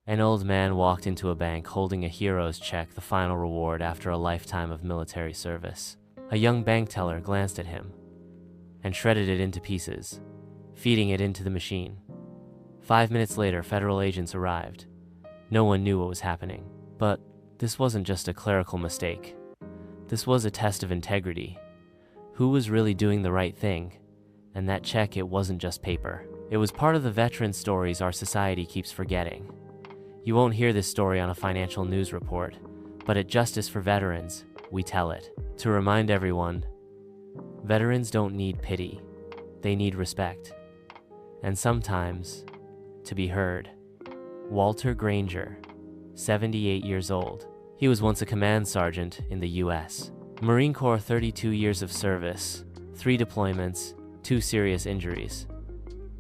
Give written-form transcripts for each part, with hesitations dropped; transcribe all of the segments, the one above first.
An old man walked into a bank holding a hero's check, the final reward after a lifetime of military service. A young bank teller glanced at him and shredded it into pieces, feeding it into the machine. 5 minutes later, federal agents arrived. No one knew what was happening. But this wasn't just a clerical mistake. This was a test of integrity. Who was really doing the right thing? And that check, it wasn't just paper. It was part of the veteran stories our society keeps forgetting. You won't hear this story on a financial news report, but at Justice for Veterans, we tell it. To remind everyone, veterans don't need pity. They need respect. And sometimes, to be heard. Walter Granger, 78 years old. He was once a command sergeant in the U.S. Marine Corps, 32 years of service, 3 deployments, 2 serious injuries.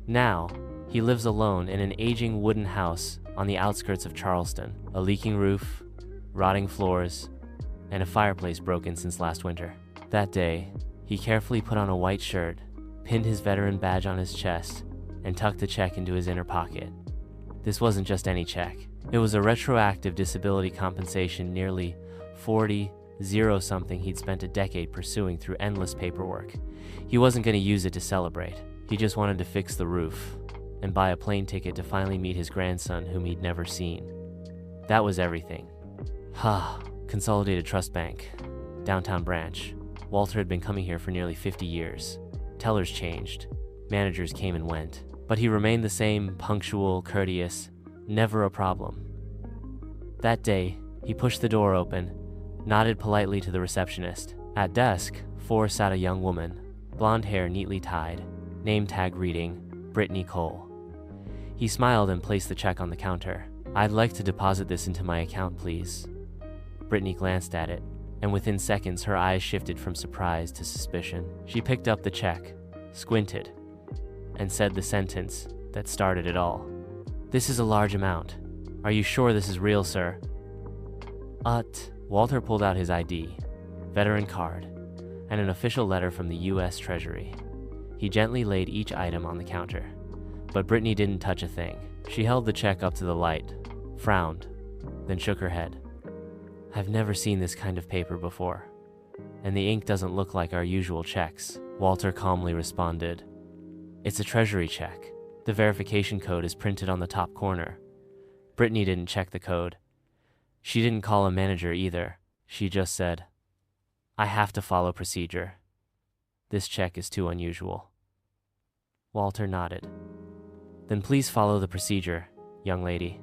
Now, he lives alone in an aging wooden house on the outskirts of Charleston. A leaking roof, rotting floors, and a fireplace broken since last winter. That day, he carefully put on a white shirt, pinned his veteran badge on his chest, and tucked the check into his inner pocket. This wasn't just any check. It was a retroactive disability compensation, nearly 40-something he'd spent a decade pursuing through endless paperwork. He wasn't going to use it to celebrate. He just wanted to fix the roof and buy a plane ticket to finally meet his grandson, whom he'd never seen. That was everything. Consolidated Trust Bank, downtown branch. Walter had been coming here for nearly 50 years. Tellers changed. Managers came and went. But he remained the same, punctual, courteous, never a problem. That day, he pushed the door open, nodded politely to the receptionist. At desk 4 sat a young woman, blonde hair neatly tied, name tag reading, Brittany Cole. He smiled and placed the check on the counter. "I'd like to deposit this into my account, please." Brittany glanced at it, and within seconds her eyes shifted from surprise to suspicion. She picked up the check, squinted, and said the sentence that started it all. "This is a large amount. Are you sure this is real, sir?" Walter pulled out his ID, veteran card, and an official letter from the U.S. Treasury. He gently laid each item on the counter, but Brittany didn't touch a thing. She held the check up to the light, frowned, then shook her head. "I've never seen this kind of paper before, and the ink doesn't look like our usual checks," Walter calmly responded. "It's a Treasury check. The verification code is printed on the top corner." Brittany didn't check the code. She didn't call a manager either. She just said, "I have to follow procedure. This check is too unusual." Walter nodded. "Then please follow the procedure, young lady."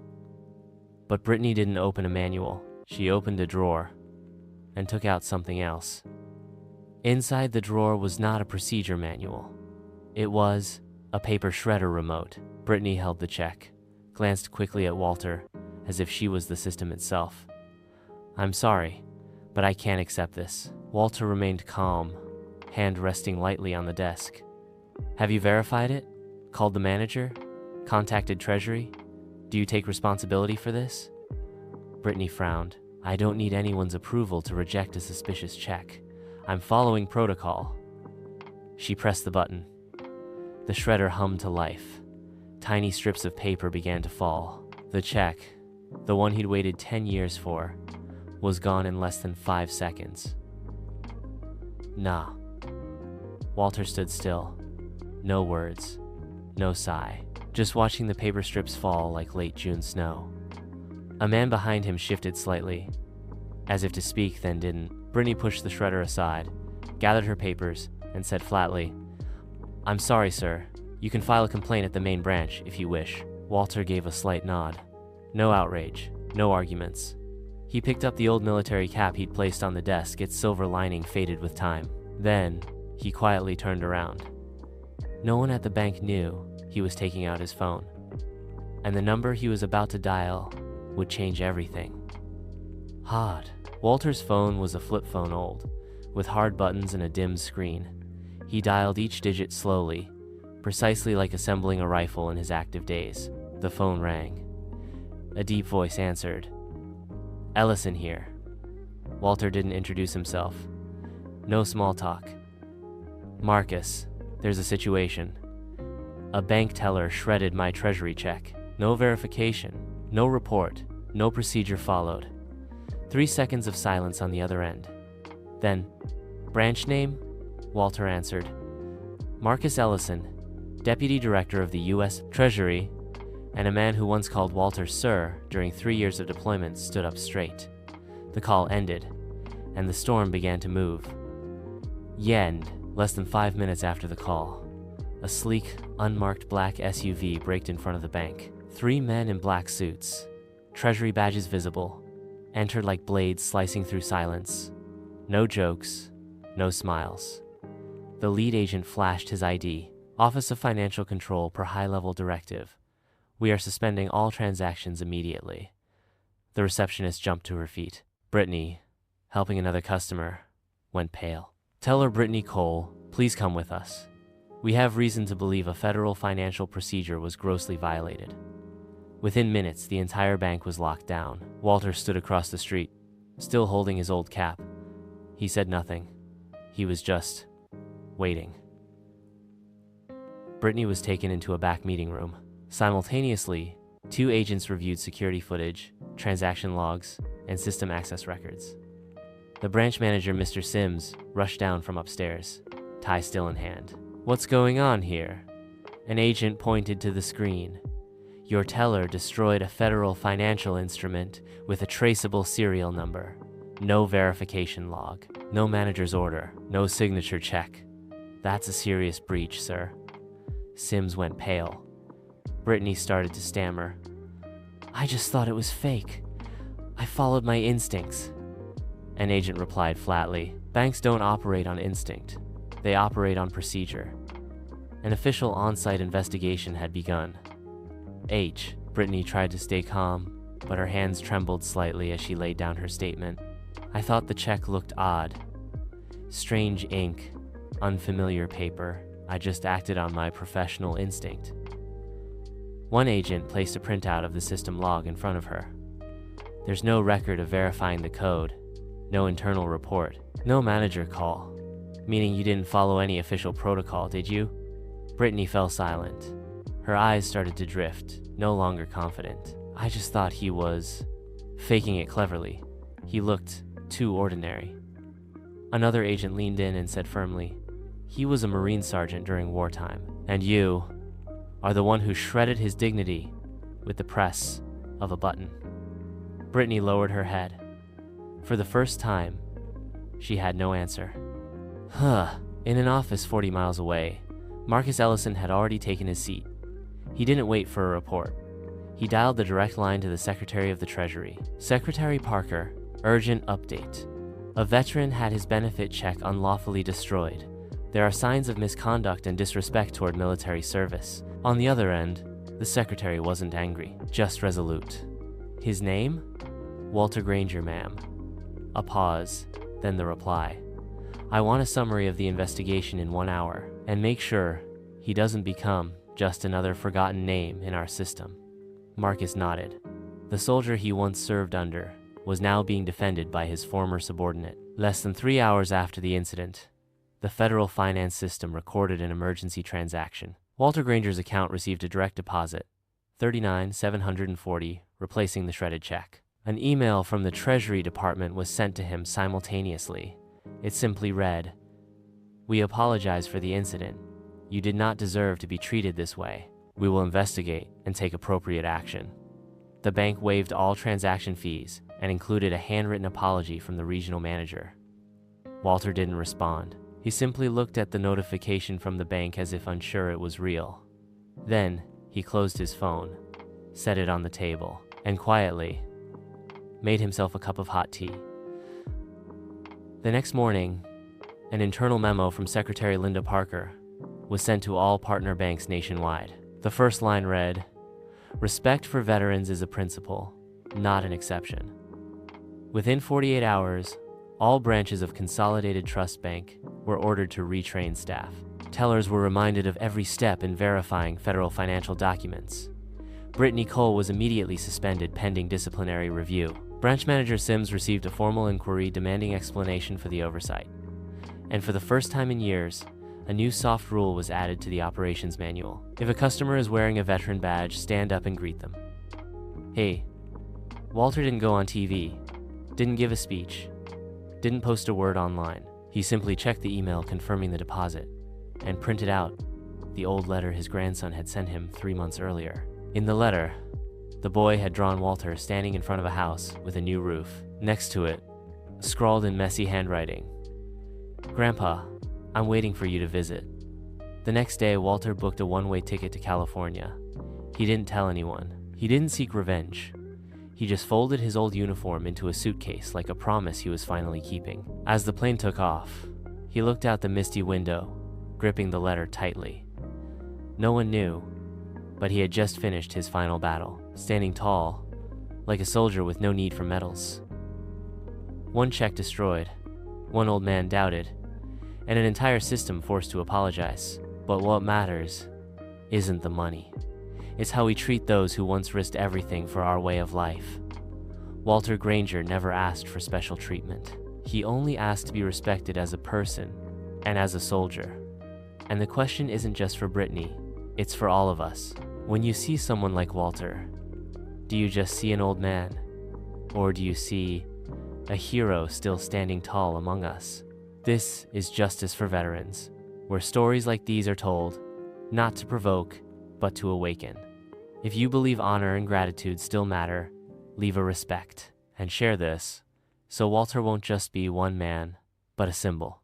But Brittany didn't open a manual. She opened a drawer and took out something else. Inside the drawer was not a procedure manual. It was a paper shredder remote. Brittany held the check, glanced quickly at Walter, as if she was the system itself. "I'm sorry, but I can't accept this." Walter remained calm, hand resting lightly on the desk. "Have you verified it? Called the manager? Contacted Treasury? Do you take responsibility for this?" Brittany frowned. "I don't need anyone's approval to reject a suspicious check. I'm following protocol." She pressed the button. The shredder hummed to life. Tiny strips of paper began to fall. The check, the one he'd waited 10 years for, was gone in less than 5 seconds. "Nah." Walter stood still. No words, no sigh, just watching the paper strips fall like late June snow. A man behind him shifted slightly, as if to speak, then didn't. Brittany pushed the shredder aside, gathered her papers, and said flatly, "I'm sorry, sir. You can file a complaint at the main branch if you wish." Walter gave a slight nod. No outrage, no arguments. He picked up the old military cap he'd placed on the desk, its silver lining faded with time. Then, he quietly turned around. No one at the bank knew he was taking out his phone, and the number he was about to dial would change everything. Odd. Walter's phone was a flip phone, old, with hard buttons and a dim screen. He dialed each digit slowly, precisely like assembling a rifle in his active days. The phone rang. A deep voice answered. "Ellison here." Walter didn't introduce himself. No small talk. "Marcus, there's a situation. A bank teller shredded my Treasury check. No verification, No report, no procedure followed. 3 seconds of silence on the other end. Then, branch name? Walter answered. Marcus Ellison, Deputy Director of the U.S. Treasury, and a man who once called Walter Sir during 3 years of deployment stood up straight. The call ended, and the storm began to move. End. Less than 5 minutes after the call, a sleek, unmarked black SUV braked in front of the bank. 3 men in black suits, Treasury badges visible, entered like blades slicing through silence. No jokes, no smiles. The lead agent flashed his ID. Office of Financial Control per high-level directive. We are suspending all transactions immediately. The receptionist jumped to her feet. Brittany, helping another customer, went pale. Teller Brittany Cole, please come with us. We have reason to believe a federal financial procedure was grossly violated. Within minutes, the entire bank was locked down. Walter stood across the street, still holding his old cap. He said nothing. He was just waiting. Brittany was taken into a back meeting room. Simultaneously, 2 agents reviewed security footage, transaction logs, and system access records. The branch manager, Mr. Sims, rushed down from upstairs, tie still in hand. What's going on here? An agent pointed to the screen. Your teller destroyed a federal financial instrument with a traceable serial number. No verification log, no manager's order, no signature check. That's a serious breach, sir. Sims went pale. Brittany started to stammer. I just thought it was fake. I followed my instincts. An agent replied flatly, banks don't operate on instinct. They operate on procedure. An official on-site investigation had begun. Brittany tried to stay calm, but her hands trembled slightly as she laid down her statement. I thought the check looked odd. Strange ink, unfamiliar paper. I just acted on my professional instinct. One agent placed a printout of the system log in front of her. There's no record of verifying the code, no internal report, no manager call. Meaning you didn't follow any official protocol, did you? Brittany fell silent. Her eyes started to drift, no longer confident. I just thought he was faking it cleverly. He looked too ordinary. Another agent leaned in and said firmly, he was a Marine sergeant during wartime, and you are the one who shredded his dignity with the press of a button. Brittany lowered her head. For the first time, she had no answer. In an office 40 miles away, Marcus Ellison had already taken his seat. He didn't wait for a report. He dialed the direct line to the Secretary of the Treasury. Secretary Parker, urgent update. A veteran had his benefit check unlawfully destroyed. There are signs of misconduct and disrespect toward military service. On the other end, the secretary wasn't angry, just resolute. His name? Walter Granger, ma'am. A pause, then the reply. I want a summary of the investigation in 1 hour, and make sure he doesn't become just another forgotten name in our system. Marcus nodded. The soldier he once served under was now being defended by his former subordinate. Less than 3 hours after the incident, the federal finance system recorded an emergency transaction. Walter Granger's account received a direct deposit, $39,740, replacing the shredded check. An email from the Treasury Department was sent to him simultaneously. It simply read, "We apologize for the incident. You did not deserve to be treated this way. We will investigate and take appropriate action." The bank waived all transaction fees and included a handwritten apology from the regional manager. Walter didn't respond. He simply looked at the notification from the bank as if unsure it was real. Then, he closed his phone, set it on the table, and quietly made himself a cup of hot tea. The next morning, an internal memo from Secretary Linda Parker was sent to all partner banks nationwide. The first line read, "Respect for veterans is a principle, not an exception." Within 48 hours, all branches of Consolidated Trust Bank were ordered to retrain staff. Tellers were reminded of every step in verifying federal financial documents. Brittany Cole was immediately suspended pending disciplinary review. Branch Manager Sims received a formal inquiry demanding explanation for the oversight. And for the first time in years, a new soft rule was added to the operations manual. If a customer is wearing a veteran badge, stand up and greet them. Hey, Walter didn't go on TV, didn't give a speech, didn't post a word online. He simply checked the email confirming the deposit and printed out the old letter his grandson had sent him 3 months earlier. In the letter, the boy had drawn Walter standing in front of a house with a new roof. Next to it, scrawled in messy handwriting, "Grandpa, I'm waiting for you to visit." The next day, Walter booked a one-way ticket to California. He didn't tell anyone. He didn't seek revenge. He just folded his old uniform into a suitcase like a promise he was finally keeping. As the plane took off, he looked out the misty window, gripping the letter tightly. No one knew, but he had just finished his final battle, standing tall, like a soldier with no need for medals. One check destroyed, one old man doubted, and an entire system forced to apologize. But what matters isn't the money. It's how we treat those who once risked everything for our way of life. Walter Granger never asked for special treatment. He only asked to be respected as a person and as a soldier. And the question isn't just for Brittany, it's for all of us. When you see someone like Walter, do you just see an old man? Or do you see a hero still standing tall among us? This is Justice for Veterans, where stories like these are told, not to provoke, but to awaken. If you believe honor and gratitude still matter, leave a respect and share this, so Walter won't just be one man, but a symbol.